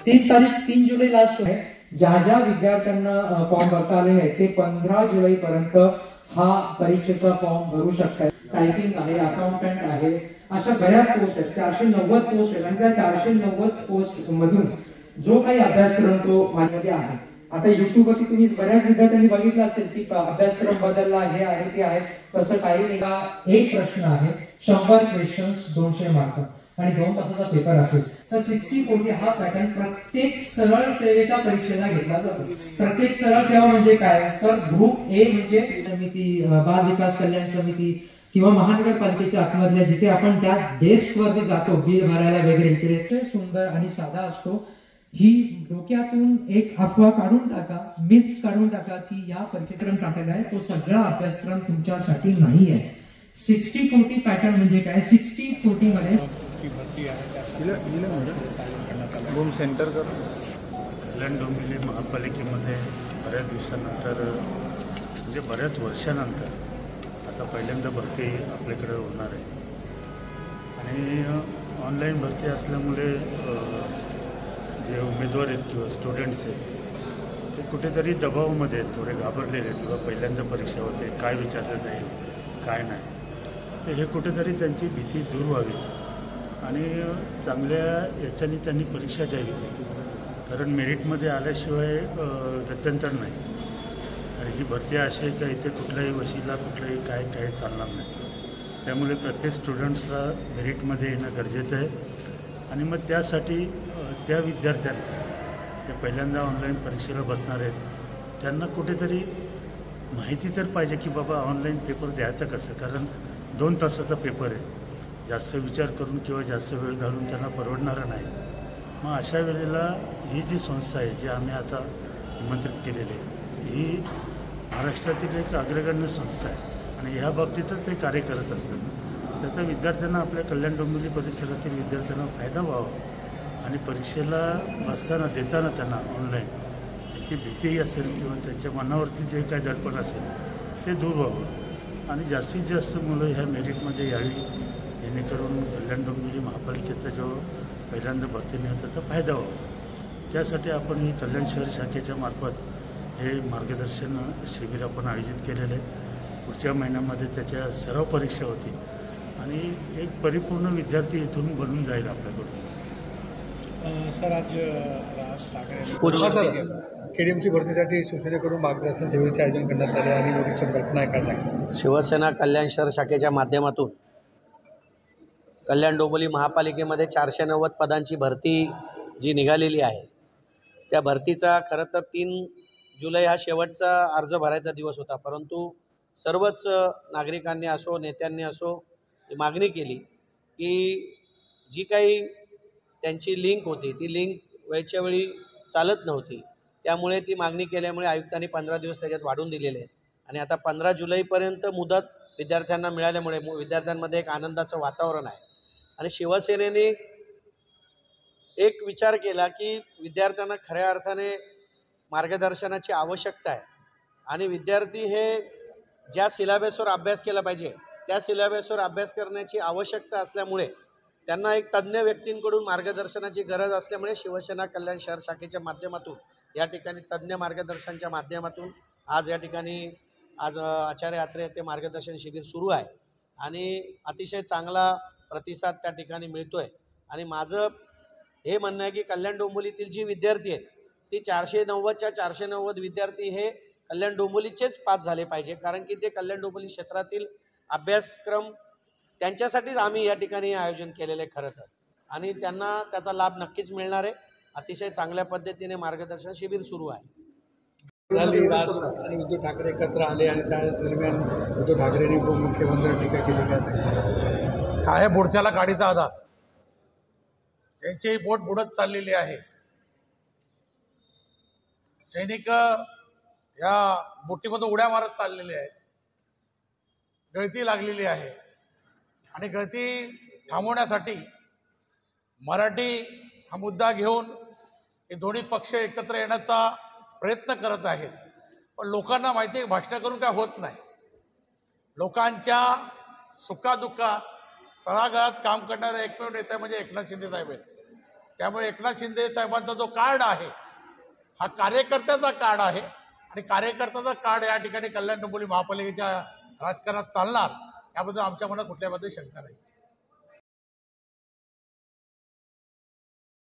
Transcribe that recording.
3 जुलै last आहे। ज्या विद्यार्थ्यांना फॉर्म भरता आलेले आहेत ते 15 जुलैपर्यंत हा परीक्षेचा फॉर्म भरू शकतात। टायपिंग आहे, अकाउंटंट आहे, अशा बऱ्याच पोस्ट आहेत, 490 पोस्ट आहेत आणि त्या 490 पोस्ट मधून जो काही अभ्यासक्रम तो माझ्यामध्ये आहे। आता युट्यूबवरती तुम्ही बऱ्याच विद्यार्थ्यांनी बघितलं असेल की अभ्यासक्रम बदलला, हे आहे ते आहे, तसं काही नाही। एक प्रश्न आहे, 100 क्वेश्चन्स 200 मार्क आणि 2 तासाचा पेपर असेल तर 60-40 हा पॅटर्न प्रत्येक सरळ सेवेच्या परीक्षेला घेतला जातो। प्रत्येक सरळ सेवा म्हणजे काय, तर ग्रुप ए म्हणजे समिती, बाल विकास कल्याण समिती किंवा महानगरपालिकेच्या आतमधल्या जिथे आपण त्या डेस्क वरती जातो बिल भरायला वगैरे, इकडे सुंदर आणि साधा असतो। ही डोक्यातून एक अफवा काढून टाका, मिथ्स काढून टाका की या परीक्षेक्रम टाकायला आहे, तो सगळा अभ्यासक्रम तुमच्यासाठी नाही आहे। 60-40 पॅटर्न म्हणजे काय, 60-40 मध्ये होम सेंटर कल्याण डोंबिवली महापालिकेमध्ये बऱ्याच दिवसानंतर म्हणजे बऱ्याच वर्षानंतर आता पहिल्यांदा भरती आपल्याकडे होणार आहे आणि ऑनलाईन भरती असल्यामुळे जे उमेदवार आहेत किंवा स्टुडंट्स आहेत ते कुठेतरी दबावामध्ये आहेत, थोडे घाबरलेले आहेत किंवा पहिल्यांदा परीक्षा होते, काय विचारलं जाईल काय नाही, तर हे कुठेतरी त्यांची भीती दूर व्हावी आणि चांगल्या याच्याने त्यांनी परीक्षा द्यावी ती, कारण मेरिटमध्ये आल्याशिवाय गत्यंतर नाही। आणि ही भरती अशी आहे का इथे कुठल्याही वशीला कुठलाही काय चालणार नाही, त्यामुळे प्रत्येक स्टुडंट्सला मेरिटमध्ये येणं गरजेचं आहे। आणि मग त्यासाठी त्या विद्यार्थ्यांना जे पहिल्यांदा ऑनलाईन परीक्षेला बसणार आहेत त्यांना कुठेतरी माहिती तर पाहिजे की बाबा ऑनलाईन पेपर द्यायचं कसं, कारण 2 तासाचा पेपर आहे, जास्त विचार करून किंवा जास्त वेळ घालून त्यांना परवडणारं नाही। मग अशा वेळेला ही जी संस्था आहे जी आम्ही आता निमंत्रित केलेली आहे ही महाराष्ट्रातील एक अग्रगण्य संस्था आहे आणि ह्या बाबतीतच ते कार्य करत असतात। त्याचा विद्यार्थ्यांना, आपल्या कल्याण डोंबिवली परिसरातील विद्यार्थ्यांना फायदा व्हावा आणि परीक्षेला बसताना देताना त्यांना ऑनलाईन त्याची भीती असेल किंवा त्यांच्या मनावरती जे काही दडपण असेल ते दूर व्हावं आणि जास्तीत जास्त मुलं ह्या मेरिटमध्ये यावी, जेणेकरून कल्याण डोंबिवली महापालिकेचा जो पहिल्यांदा भरतीने होता त्याचा फायदा व्हावा। त्यासाठी आपण ही कल्याण शहर शाखेच्या मार्फत हे मार्गदर्शन शिबिर आपण आयोजित केलेलं आहे। पुढच्या महिन्यामध्ये त्याच्या सराव परीक्षा होतील आणि एक परिपूर्ण विद्यार्थी इथून बनून जाईल आपल्याकडून। सर, आज राज ठाकरे केडीएमसी भरतीसाठी शिवसेनेकडून मार्गदर्शन शिबिराचे आयोजन करण्यात आले आणि मोठी संकल्पना आहे, काय सांगा? शिवसेना कल्याण शहर शाखेच्या माध्यमातून कल्याण डोंबिवली महापालिकेमध्ये 490 पदांची भरती जी निघालेली आहे त्या भरतीचा खरं तर 3 जुलै हा शेवटचा अर्ज भरायचा दिवस होता, परंतु सर्वच नागरिकांनी असो नेत्यांनी असो मागणी केली की जी काही त्यांची लिंक होती ती लिंक वेळच्या वेळी चालत नव्हती, त्यामुळे ती मागणी केल्यामुळे आयुक्तांनी 15 दिवस त्याच्यात वाढवून दिलेले आहेत आणि आता 15 जुलैपर्यंत मुदत विद्यार्थ्यांना मिळाल्यामुळे विद्यार्थ्यांमध्ये एक आनंदाचं वातावरण आहे। आणि शिवसेनेने एक विचार केला की विद्यार्थ्यांना खऱ्या अर्थाने मार्गदर्शनाची आवश्यकता आहे आणि विद्यार्थी हे ज्या सिलेबसवर अभ्यास केला पाहिजे त्या सिलेबसवर अभ्यास करण्याची आवश्यकता असल्यामुळे त्यांना एक तज्ज्ञ व्यक्तींकडून मार्गदर्शनाची गरज असल्यामुळे शिवसेना कल्याण शहर शाखेच्या माध्यमातून या ठिकाणी तज्ज्ञ मार्गदर्शनाच्या माध्यमातून आज या ठिकाणी आचार्य यात्रे येथे मार्गदर्शन शिबिर सुरू आहे आणि अतिशय चांगला प्रतिसाद त्या ठिकाणी मिळतोय। आणि माझं हे म्हणणं आहे की कल्याण डोंबिवलीतील जी विद्यार्थी आहेत ती 490च्या 490 विद्यार्थी हे कल्याण डोंबिवलीचेच पास झाले पाहिजे, कारण की ते कल्याण डोंबिवली क्षेत्रातील अभ्यासक्रम त्यांच्यासाठीच आम्ही या ठिकाणी आयोजन केलेलं आहे खरं तर, आणि त्यांना त्याचा लाभ नक्कीच मिळणार आहे। अतिशय चांगल्या पद्धतीने मार्गदर्शन शिबिर सुरू आहे। राज आणि उद्धव ठाकरे एकत्र आले आणि त्या दरम्यान उद्धव ठाकरेंनी उपमुख्यमंत्र्यांवर टीका केली, काय बोडत्याला काढीचा आधार, त्यांची बोट बुडत चाललेली आहे। सैनिक या बोटीमधून उड्या मारत चाललेले आहेत, गळती लागलेली आहे आणि गळती थांबवण्यासाठी मराठी हा मुद्दा घेऊन हे दोन्ही पक्ष एकत्र येण्याचा प्रयत्न करत आहेत, पण लोकांना माहिती आहे भाषण करून काय होत नाही। लोकांच्या सुखादुःखात तळागाळात काम करणारे एकमेव नेते म्हणजे एकनाथ शिंदे साहेब आहेत त्यामुळे एकनाथ शिंदे साहेबांचा जो कार्ड आहे हा कार्यकर्त्याचा कार्ड आहे आणि कार्यकर्त्याचा कार्ड या ठिकाणी कल्याण डोंबिवली महापालिकेच्या राजकारणात चालणार याबद्दल आमच्या मनात कुठल्याबद्दल शंका नाही.